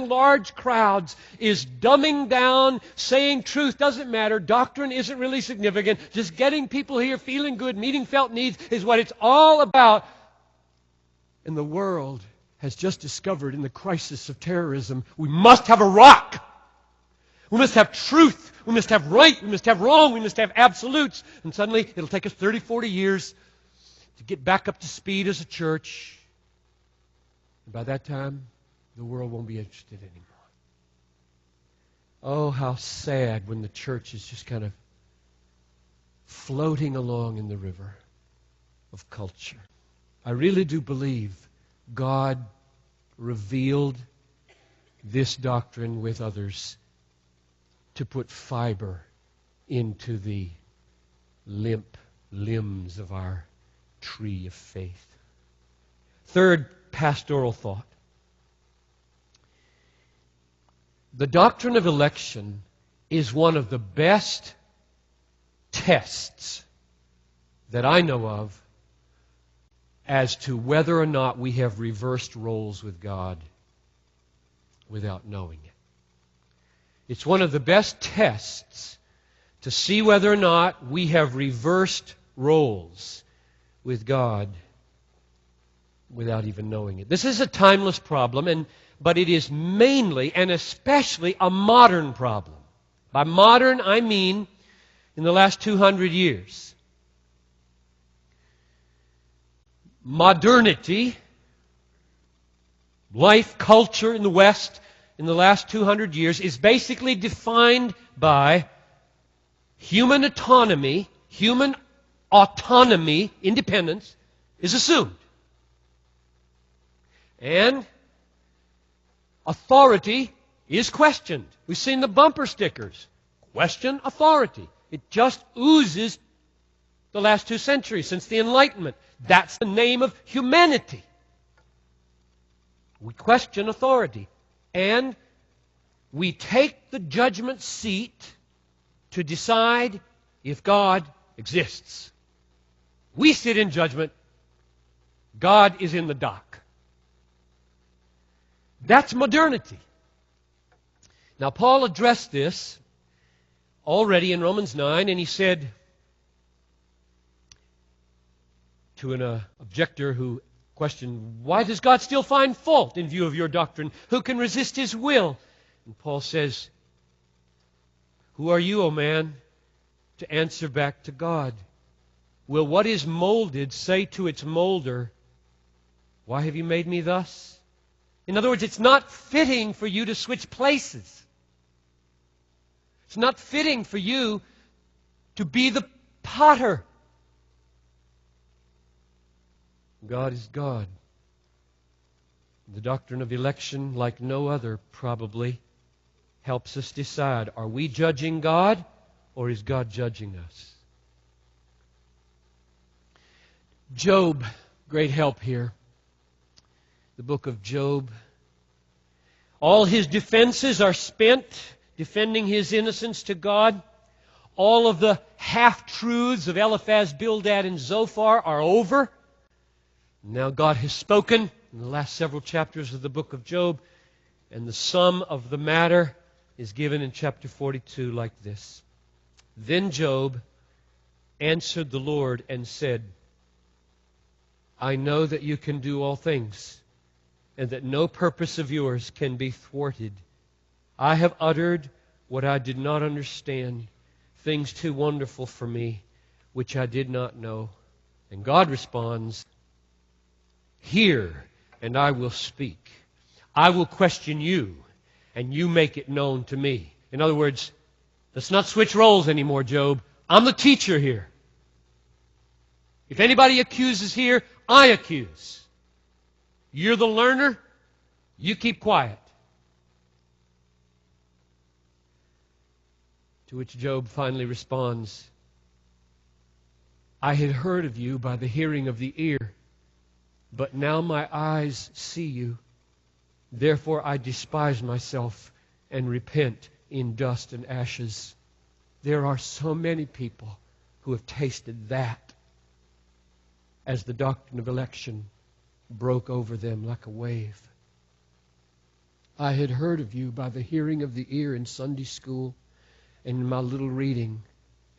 large crowds is dumbing down, saying truth doesn't matter, doctrine isn't really significant, just getting people here feeling good, meeting felt needs is what it's all about. And the world has just discovered in the crisis of terrorism, we must have a rock. We must have truth. We must have right. We must have wrong. We must have absolutes. And suddenly it'll take us 30, 40 years to get back up to speed as a church. And by that time, the world won't be interested anymore. Oh, how sad when the church is just kind of floating along in the river of culture. I really do believe God revealed this doctrine with others to put fiber into the limp limbs of our tree of faith. Third pastoral thought. The doctrine of election is one of the best tests that I know of as to whether or not we have reversed roles with God without knowing it. It's one of the best tests to see whether or not we have reversed roles with God without even knowing it. This is a timeless problem, but it is mainly and especially a modern problem. By modern, I mean in the last 200 years. Modernity, life, culture in the West in the last 200 years is basically defined by human autonomy. Human autonomy, independence, is assumed. And authority is questioned. We've seen the bumper stickers. Question authority. It just oozes the last 2 centuries since the Enlightenment. That's the name of humanity. We question authority. And we take the judgment seat to decide if God exists. We sit in judgment. God is in the dock. That's modernity. Now, Paul addressed this already in Romans 9, and he said to an objector who questioned, why does God still find fault in view of your doctrine? Who can resist His will? And Paul says, who are you, O man, to answer back to God? Will what is molded say to its molder, why have you made me thus? In other words, it's not fitting for you to switch places. It's not fitting for you to be the potter. God is God. The doctrine of election, like no other, probably helps us decide, are we judging God or is God judging us? Job, great help here. The book of Job. All his defenses are spent defending his innocence to God. All of the half-truths of Eliphaz, Bildad, and Zophar are over. Now God has spoken in the last several chapters of the book of Job, and the sum of the matter is given in chapter 42 like this. Then Job answered the Lord and said, I know that you can do all things, and that no purpose of yours can be thwarted. I have uttered what I did not understand, things too wonderful for me, which I did not know. And God responds, hear, and I will speak. I will question you, and you make it known to me. In other words, let's not switch roles anymore, Job. I'm the teacher here. If anybody accuses here, I accuse. You're the learner. You keep quiet. To which Job finally responds, I had heard of you by the hearing of the ear, but now my eyes see you. Therefore I despise myself and repent in dust and ashes. There are so many people who have tasted that as the doctrine of election broke over them like a wave. I had heard of you by the hearing of the ear in Sunday school and in my little reading,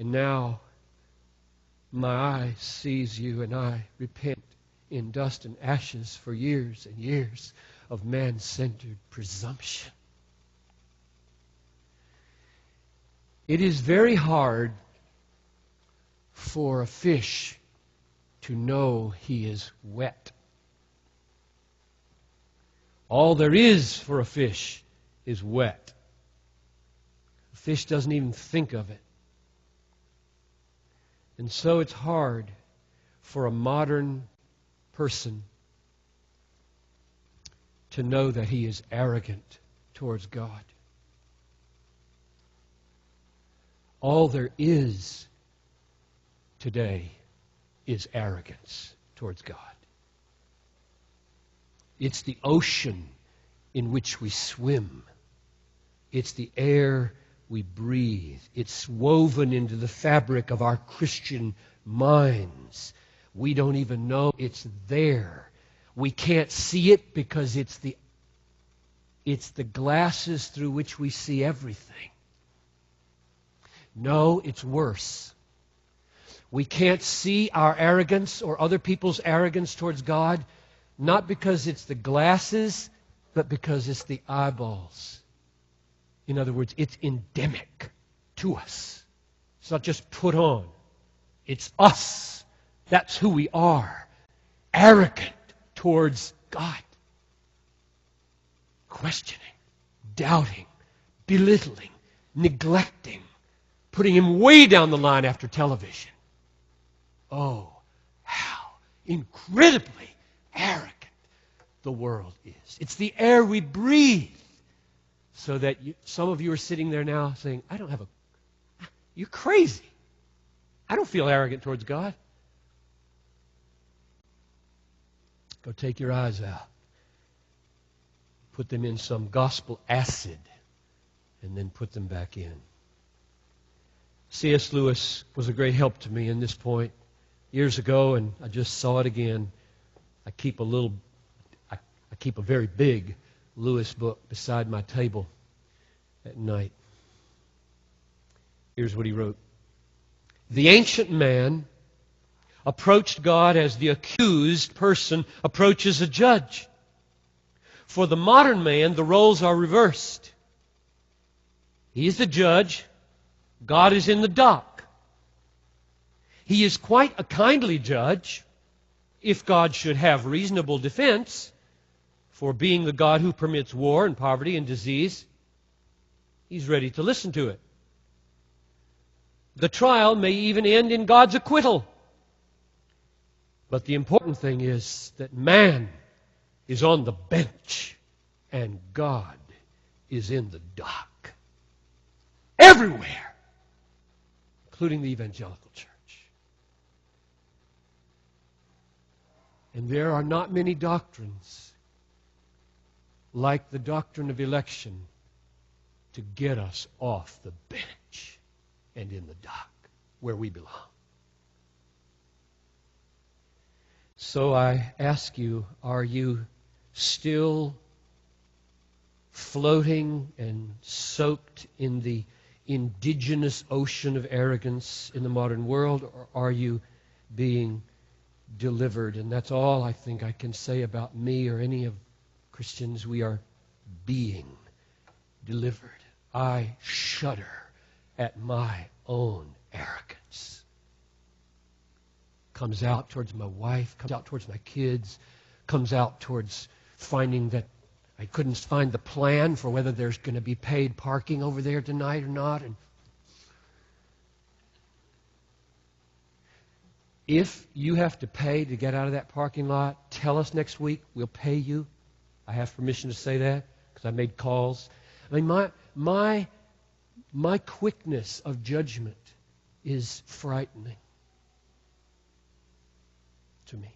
and now my eye sees you, and I repent in dust and ashes for years and years of man-centered presumption. It is very hard for a fish to know he is wet. All there is for a fish is wet. The fish doesn't even think of it. And so it's hard for a modern person to know that he is arrogant towards God. All there is today is arrogance towards God. It's the ocean in which we swim. It's the air we breathe. It's woven into the fabric of our Christian minds. We don't even know it's there. We can't see it because it's the glasses through which we see everything. No, it's worse. We can't see our arrogance or other people's arrogance towards God, not because it's the glasses, but because it's the eyeballs. In other words, it's endemic to us. It's not just put on. It's us. That's who we are. Arrogant towards God. Questioning, doubting, belittling, neglecting, putting Him way down the line after television. Oh, how incredibly arrogant the world is. It's the air we breathe. So that some of you are sitting there now saying, you're crazy. I don't feel arrogant towards God. Go take your eyes out. Put them in some gospel acid and then put them back in. C.S. Lewis was a great help to me in this point years ago, and I just saw it again. I keep a very big Lewis book beside my table at night. Here's what he wrote. The ancient man approached God as the accused person approaches a judge. For the modern man, the roles are reversed. He is the judge. God is in the dock. He is quite a kindly judge, if God should have reasonable defense, for being the God who permits war and poverty and disease. He's ready to listen to it. The trial may even end in God's acquittal. But the important thing is that man is on the bench and God is in the dock. Everywhere, including the evangelical church. And there are not many doctrines like the doctrine of election to get us off the bench and in the dock where we belong. So I ask you, are you still floating and soaked in the indigenous ocean of arrogance in the modern world, or are you being delivered? And that's all I think I can say about me or any of Christians. We are being delivered. I shudder at my own arrogance. Comes out towards my wife, comes out towards my kids, comes out towards finding that I couldn't find the plan for whether there's going to be paid parking over there tonight or not. And if you have to pay to get out of that parking lot, tell us next week. We'll pay you. I have permission to say that because I made calls. I mean, my quickness of judgment is frightening to me.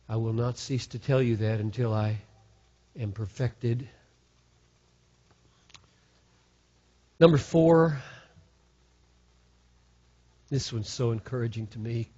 I will not cease to tell you that until I am perfected. Number 4, this one's so encouraging to me.